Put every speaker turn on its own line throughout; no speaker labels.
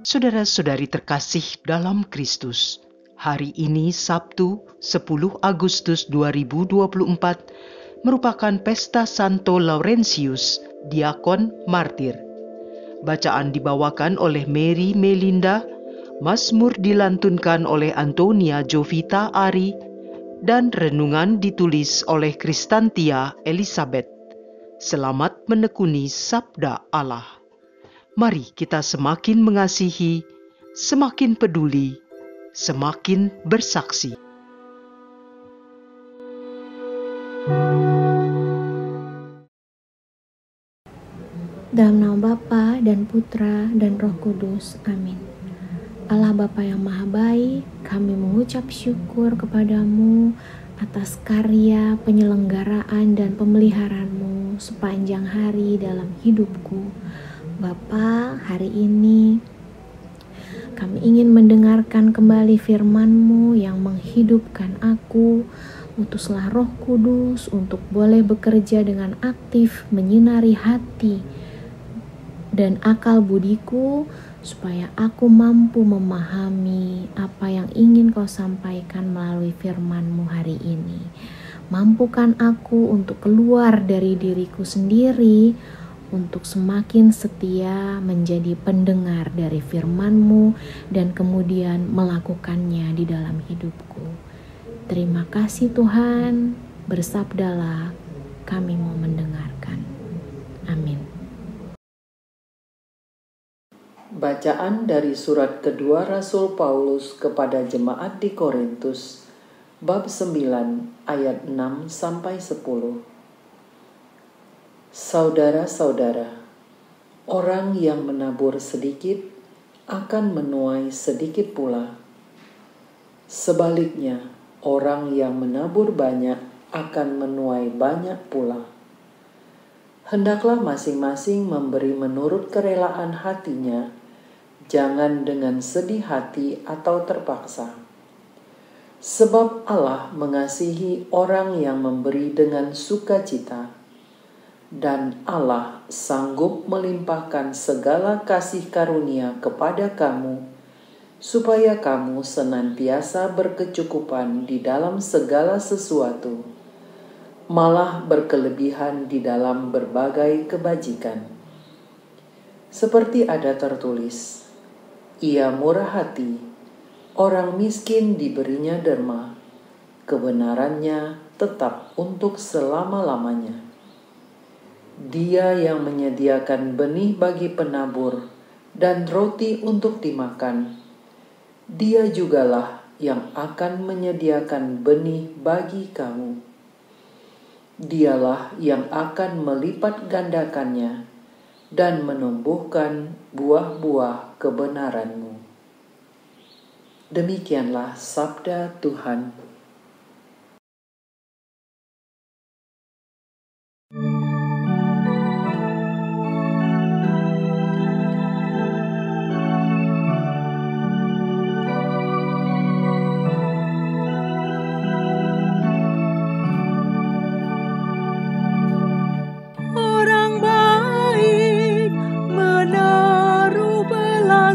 Saudara-saudari terkasih dalam Kristus, hari ini Sabtu 10 Agustus 2024 merupakan pesta Santo Laurentius, Diakon Martir. Bacaan dibawakan oleh Mary Melinda, Mazmur dilantunkan oleh Antonia Jovita Ari, dan renungan ditulis oleh Kristantia Elizabeth. Selamat menekuni Sabda Allah. Mari kita semakin mengasihi, semakin peduli, semakin bersaksi.
Dalam nama Bapa dan Putra dan Roh Kudus. Amin. Allah Bapa yang Maha Baik, kami mengucap syukur kepadamu atas karya, penyelenggaraan, dan pemeliharaanmu sepanjang hari dalam hidupku. Bapa, hari ini kami ingin mendengarkan kembali firman-Mu yang menghidupkan aku. Utuslah Roh Kudus untuk boleh bekerja dengan aktif, menyinari hati dan akal budiku, supaya aku mampu memahami apa yang ingin Kau sampaikan melalui firman-Mu hari ini. Mampukan aku untuk keluar dari diriku sendiri, untuk semakin setia menjadi pendengar dari firman-Mu dan kemudian melakukannya di dalam hidupku. Terima kasih Tuhan, bersabdalah, kami mau mendengarkan. Amin.
Bacaan dari surat kedua Rasul Paulus kepada jemaat di Korintus, bab 9 ayat 6-10. Saudara-saudara, orang yang menabur sedikit akan menuai sedikit pula. Sebaliknya, orang yang menabur banyak akan menuai banyak pula. Hendaklah masing-masing memberi menurut kerelaan hatinya, jangan dengan sedih hati atau terpaksa. Sebab Allah mengasihi orang yang memberi dengan sukacita, dan Allah sanggup melimpahkan segala kasih karunia kepada kamu, supaya kamu senantiasa berkecukupan di dalam segala sesuatu, malah berkelebihan di dalam berbagai kebajikan. Seperti ada tertulis, Ia murah hati, orang miskin diberinya derma, kebenarannya tetap untuk selama-lamanya. Dia yang menyediakan benih bagi penabur dan roti untuk dimakan, Dia jugalah yang akan menyediakan benih bagi kamu. Dialah yang akan melipat gandakannya dan menumbuhkan buah-buah kebenaranmu. Demikianlah sabda Tuhan.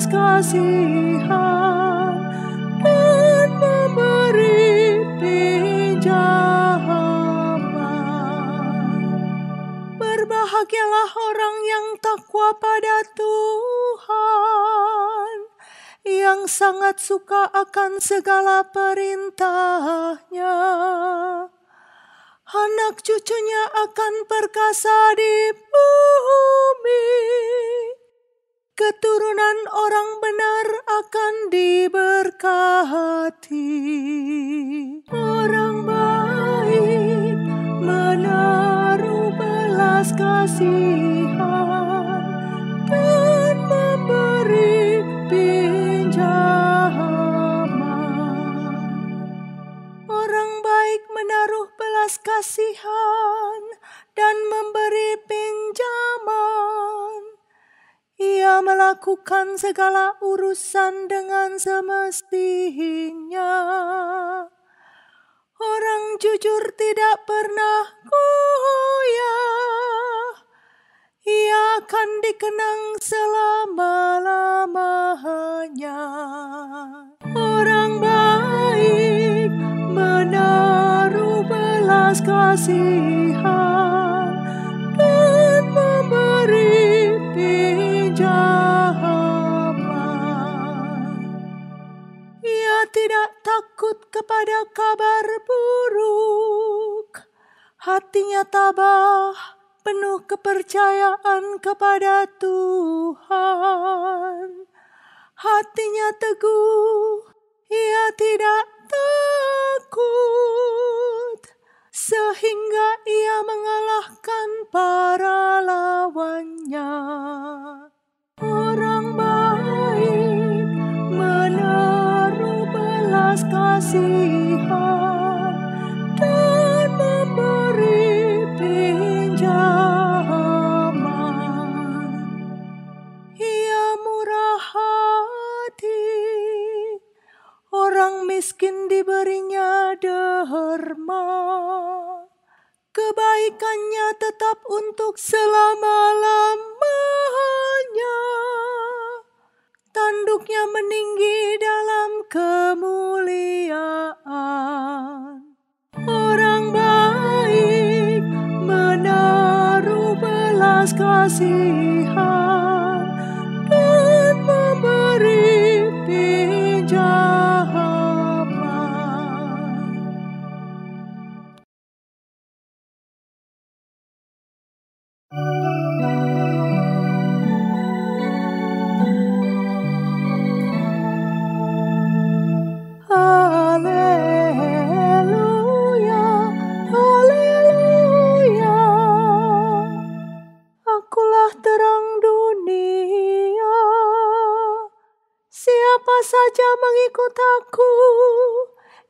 Kasihan dan memberi pinjaman. Berbahagialah orang yang takwa pada Tuhan, yang sangat suka akan segala perintah-Nya. Anak cucunya akan perkasa di bumi. Keturunan orang benar akan diberkati. Orang baik menaruh belas kasihan dan memberi pinjaman. Orang baik menaruh belas kasihan dan memberi pinjaman. Ia melakukan segala urusan dengan semestinya. Orang jujur tidak pernah goyah. Ia akan dikenang selama-lamanya. kasihan dan memberi pinjaman. Ia tidak takut kepada kabar buruk. Hatinya tabah, penuh kepercayaan kepada Tuhan. Hatinya teguh, ia tidak takut, sehingga ia mengalahkan para lawannya. Orang baik menaruh belas kasihan dan memberi pinjaman. Ia murah hati, orang miskin diberinya derma. Kebaikannya tetap untuk selama-lamanya. Tanduknya meninggi dalam kemuliaan. Orang baik menaruh belas kasihan dan memberi pinjaman. Haleluya, haleluya. Akulah terang dunia. Siapa saja mengikut aku,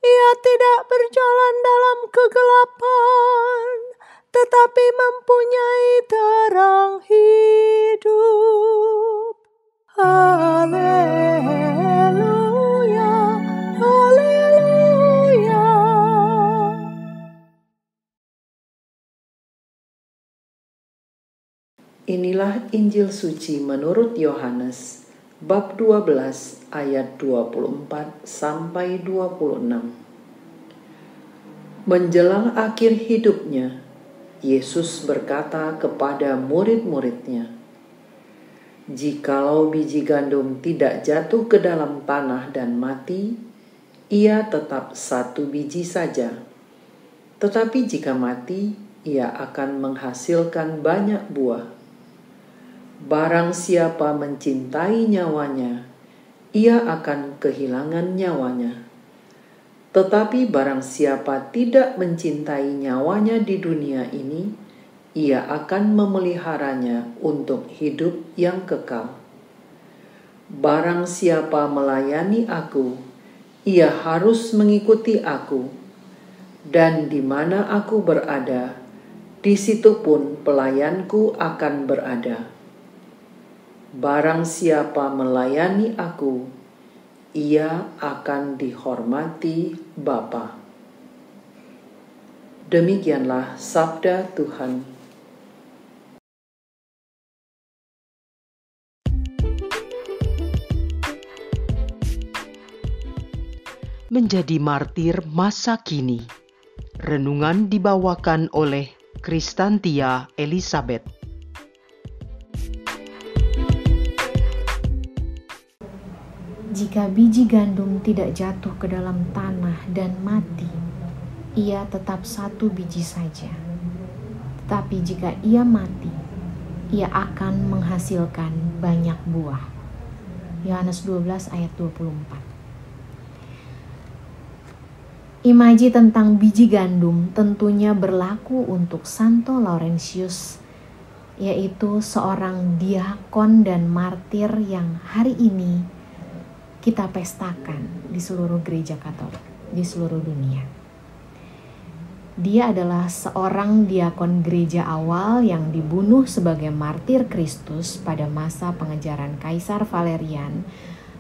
ia tidak berjalan dalam kegelapan, tetapi mempunyai terang hidup. Haleluya, haleluya.
Inilah Injil suci menurut Yohanes, bab 12 ayat 24 sampai 26. Menjelang akhir hidupnya, Yesus berkata kepada murid-muridnya, "Jikalau biji gandum tidak jatuh ke dalam tanah dan mati, ia tetap satu biji saja. Tetapi jika mati, ia akan menghasilkan banyak buah. Barang siapa mencintai nyawanya, ia akan kehilangan nyawanya. Tetapi barang siapa tidak mencintai nyawanya di dunia ini, ia akan memeliharanya untuk hidup yang kekal. Barang siapa melayani aku, ia harus mengikuti aku, dan di mana aku berada, di situ pun pelayanku akan berada. Barang siapa melayani aku, ia akan dihormati Bapa." Demikianlah sabda Tuhan.
Menjadi martir masa kini. Renungan dibawakan oleh Kristantia Elizabeth.
Jika biji gandum tidak jatuh ke dalam tanah dan mati, ia tetap satu biji saja. Tetapi jika ia mati, ia akan menghasilkan banyak buah. Yohanes 12 ayat 24. Imaji tentang biji gandum tentunya berlaku untuk Santo Laurentius, yaitu seorang diakon dan martir yang hari ini kita pestakan di seluruh gereja Katolik, di seluruh dunia. Dia adalah seorang diakon gereja awal yang dibunuh sebagai martir Kristus pada masa pengejaran Kaisar Valerian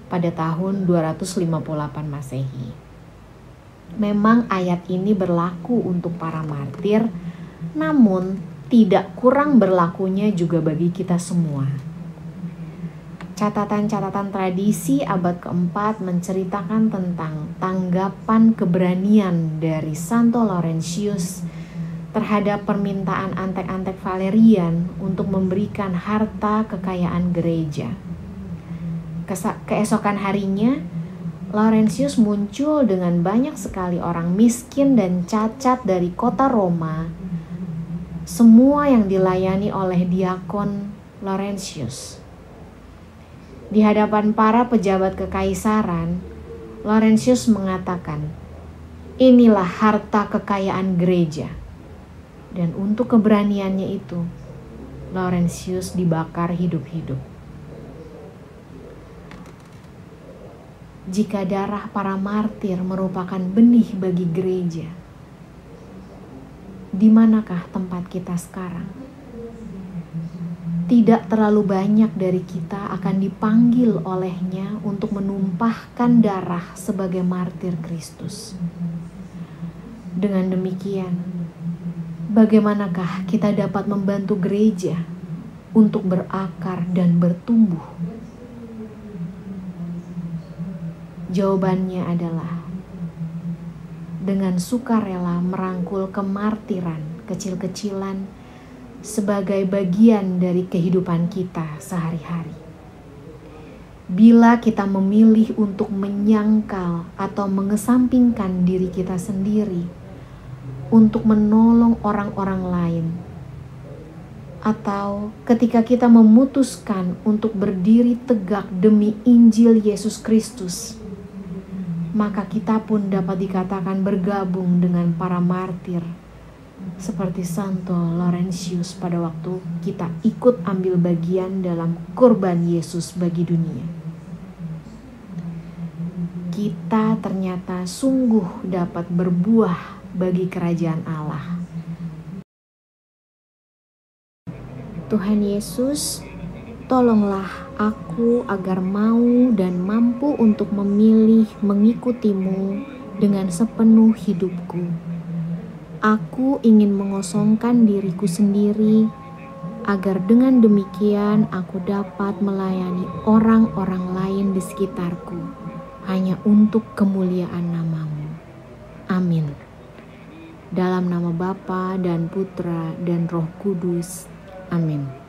pada tahun 258 Masehi. Memang ayat ini berlaku untuk para martir, namun tidak kurang berlakunya juga bagi kita semua. Catatan-catatan tradisi abad keempat menceritakan tentang tanggapan keberanian dari Santo Laurentius terhadap permintaan antek-antek Valerian untuk memberikan harta kekayaan gereja. Keesokan harinya, Laurentius muncul dengan banyak sekali orang miskin dan cacat dari kota Roma, semua yang dilayani oleh diakon Laurentius. Di hadapan para pejabat kekaisaran, Laurentius mengatakan, "Inilah harta kekayaan gereja." Dan untuk keberaniannya itu, Laurentius dibakar hidup-hidup. Jika darah para martir merupakan benih bagi gereja, di manakah tempat kita sekarang? Tidak terlalu banyak dari kita akan dipanggil olehnya untuk menumpahkan darah sebagai martir Kristus. Dengan demikian, bagaimanakah kita dapat membantu gereja untuk berakar dan bertumbuh? Jawabannya adalah dengan sukarela merangkul kemartiran kecil-kecilan sebagai bagian dari kehidupan kita sehari-hari. Bila kita memilih untuk menyangkal atau mengesampingkan diri kita sendiri untuk menolong orang-orang lain, atau ketika kita memutuskan untuk berdiri tegak demi Injil Yesus Kristus, maka kita pun dapat dikatakan bergabung dengan para martir seperti Santo Laurentius pada waktu kita ikut ambil bagian dalam kurban Yesus bagi dunia. Kita ternyata sungguh dapat berbuah bagi kerajaan Allah. Tuhan Yesus, tolonglah aku agar mau dan mampu untuk memilih mengikutimu dengan sepenuh hidupku. Aku ingin mengosongkan diriku sendiri, agar dengan demikian aku dapat melayani orang-orang lain di sekitarku, hanya untuk kemuliaan nama-Mu. Amin. Dalam nama Bapa dan Putra dan Roh Kudus. Amin.